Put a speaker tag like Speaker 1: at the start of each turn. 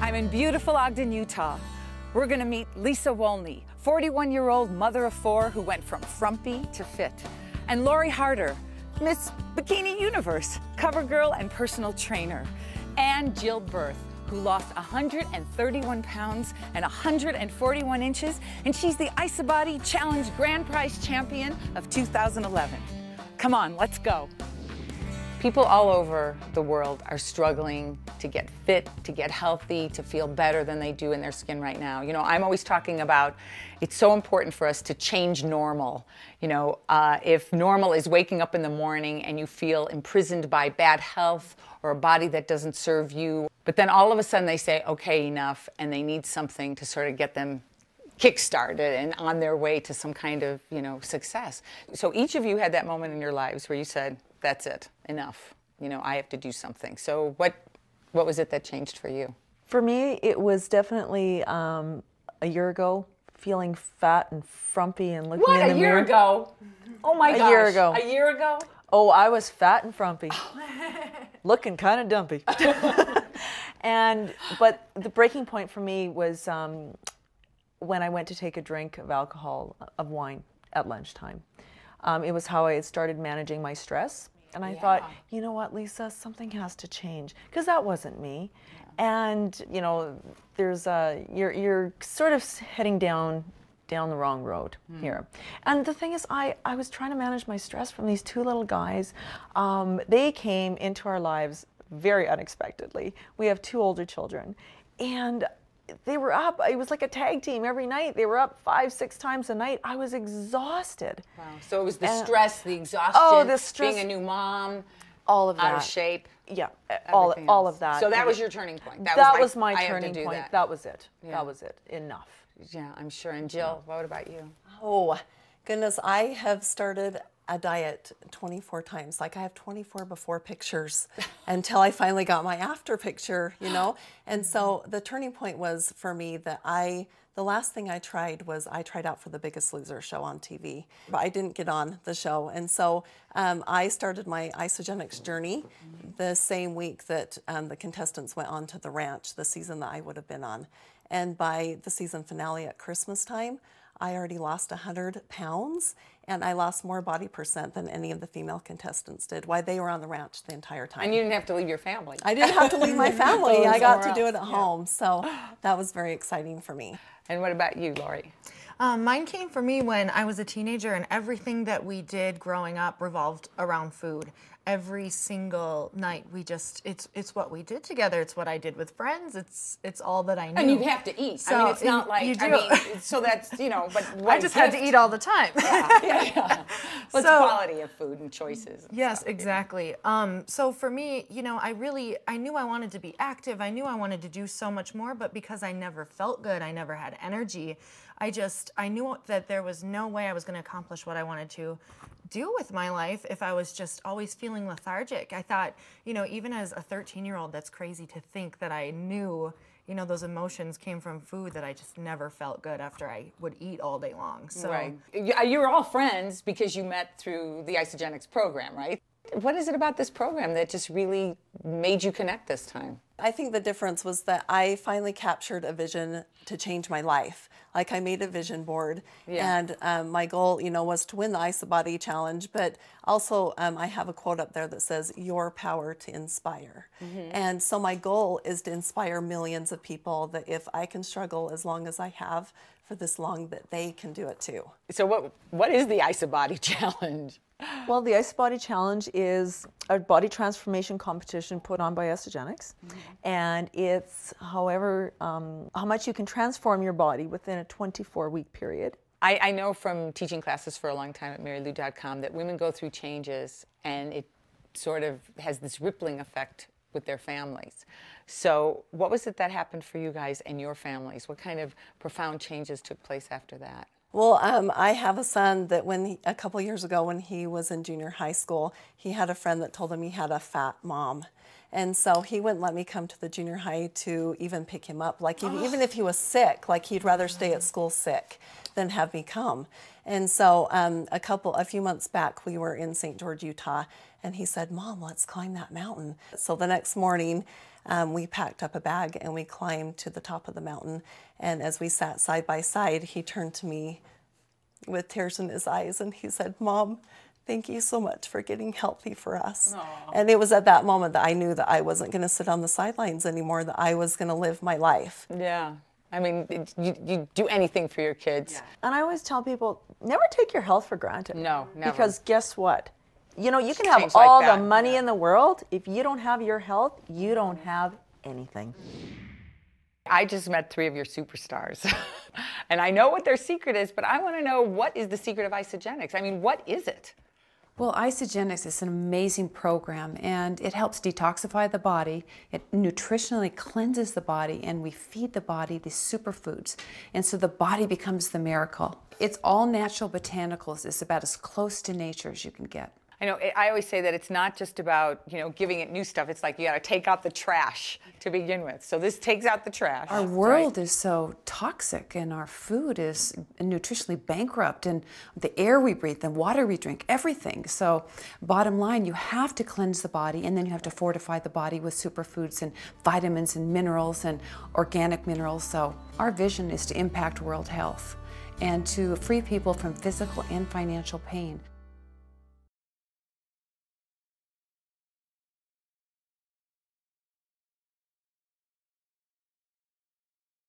Speaker 1: I'm in beautiful Ogden, Utah. We're gonna meet Lisa Wolney, 41-year-old mother of 4 who went from frumpy to fit. And Lori Harder, Miss Bikini Universe, cover girl and personal trainer. And Jill Berth, who lost 131 pounds and 141 inches, and she's the Isabody Challenge Grand Prize champion of 2011. Come on, let's go. People all over the world are struggling to get fit, to get healthy, to feel better than they do in their skin right now. You know, I'm always talking about it's so important for us to change normal. You know, if normal is waking up in the morning and you feel imprisoned by bad health or a body that doesn't serve you, but then all of a sudden they say, okay, enough, and they need something to sort of get them kick-started and on their way to some kind of, you know, success. So each of you had that moment in your lives where you said, that's it, enough. You know, I have to do something. So what was it that changed for you?
Speaker 2: For me, it was definitely a year ago, feeling fat and frumpy and looking in the mirror.
Speaker 1: What, a year ago? Oh my gosh.
Speaker 2: A year ago.
Speaker 1: A year ago?
Speaker 2: Oh, I was fat and frumpy. Looking kind of dumpy. But the breaking point for me was when I went to take a drink of alcohol, of wine at lunchtime. It was how I had started managing my stress. And I thought, you know what, Lisa, something has to change, because that wasn't me. Yeah. And, you know, there's you're sort of heading down the wrong road here. And the thing is, I was trying to manage my stress from these 2 little guys. They came into our lives very unexpectedly. We have 2 older children. And they were up, it was like a tag team every night. They were up 5, 6 times a night. I was exhausted.
Speaker 1: Wow. So it was the stress, the exhaustion,
Speaker 2: the stress,
Speaker 1: being a new mom,
Speaker 2: all of that.
Speaker 1: Out of shape.
Speaker 2: Yeah, all of that.
Speaker 1: So that was your turning point.
Speaker 2: That was my turning point. That was it.
Speaker 1: Yeah.
Speaker 2: That was it. Enough.
Speaker 1: Yeah, I'm sure. And Jill, what about you?
Speaker 3: Oh, goodness, I have started a diet 24 times. Like, I have 24 before pictures until I finally got my after picture, you know? And so the turning point was for me that the last thing I tried was I tried out for the Biggest Loser show on TV, but I didn't get on the show. And so I started my Isagenix journey the same week that the contestants went on to the ranch, the season that I would have been on. And by the season finale at Christmas time, I already lost 100 pounds, and I lost more body percent than any of the female contestants did while they were on the ranch the entire time.
Speaker 1: And you didn't have to leave your family.
Speaker 3: I didn't have to leave my family. I got to do it at home, so that was very exciting for me.
Speaker 1: And what about you, Lori?
Speaker 4: Mine came for me when I was a teenager, and everything that we did growing up revolved around food. Every single night, it's what we did together. It's what I did with friends. It's all that I knew.
Speaker 1: And you have to eat.
Speaker 4: So
Speaker 1: I mean, it's not like, I mean, so that's, you know, but
Speaker 4: I just had to eat all the time.
Speaker 1: Yeah. Well, it's quality of food and choices. And
Speaker 4: yes,
Speaker 1: stuff,
Speaker 4: exactly. So for me, you know, I knew I wanted to be active. I knew I wanted to do so much more, but because I never felt good, I never had energy, I knew that there was no way I was going to accomplish what I wanted to do with my life if I was just always feeling lethargic. I thought, you know, even as a 13-year-old, that's crazy to think that I knew, you know, those emotions came from food, that I just never felt good after I would eat all day long. So,
Speaker 1: right. You were all friends because you met through the Isagenix program, right? What is it about this program that just really made you connect this time?
Speaker 3: I think the difference was that I finally captured a vision to change my life. Like, I made a vision board, and my goal, you know, was to win the Isabody Challenge, but also I have a quote up there that says, "Your power to inspire." And so my goal is to inspire millions of people that if I can struggle as long as I have for this long, that they can do it too.
Speaker 1: So what is the Isabody Challenge?
Speaker 2: Well, the Isabody Challenge is a body transformation competition put on by Isagenix, and it's how much you can transform your body within a 24-week period.
Speaker 1: I know from teaching classes for a long time at marylou.com that women go through changes, and it sort of has this rippling effect with their families. So what was it that happened for you guys and your families? What kind of profound changes took place after that?
Speaker 3: Well, I have a son that a couple years ago when he was in junior high school, he had a friend that told him he had a fat mom. And so he wouldn't let me come to the junior high to even pick him up. Like even if he was sick, like he'd rather stay at school sick than have me come. And so a few months back, we were in St. George, Utah, and he said, "Mom, let's climb that mountain." So the next morning, we packed up a bag and we climbed to the top of the mountain. And as we sat side by side, he turned to me with tears in his eyes and he said, "Mom, thank you so much for getting healthy for us." Aww. And it was at that moment that I knew that I wasn't going to sit on the sidelines anymore, that I was going to live my life.
Speaker 1: Yeah. I mean, you do anything for your kids. Yeah.
Speaker 2: And I always tell people, never take your health for granted.
Speaker 1: No, never.
Speaker 2: Because guess what? You know, you can have all the money in the world. If you don't have your health, you don't have anything.
Speaker 1: I just met 3 of your superstars. And I know what their secret is, but I want to know, what is the secret of Isagenix? I mean, what is it?
Speaker 5: Well, Isagenix is an amazing program, and it helps detoxify the body. It nutritionally cleanses the body, and we feed the body these superfoods. And so the body becomes the miracle. It's all natural botanicals. It's about as close to nature as you can get.
Speaker 1: I know, I always say that it's not just about, you know, giving it new stuff. It's like you got to take out the trash to begin with. So this takes out the trash.
Speaker 5: Our world is so toxic, and our food is nutritionally bankrupt, and the air we breathe, the water we drink, everything. So bottom line, you have to cleanse the body, and then you have to fortify the body with superfoods and vitamins and minerals and organic minerals. So our vision is to impact world health and to free people from physical and financial pain.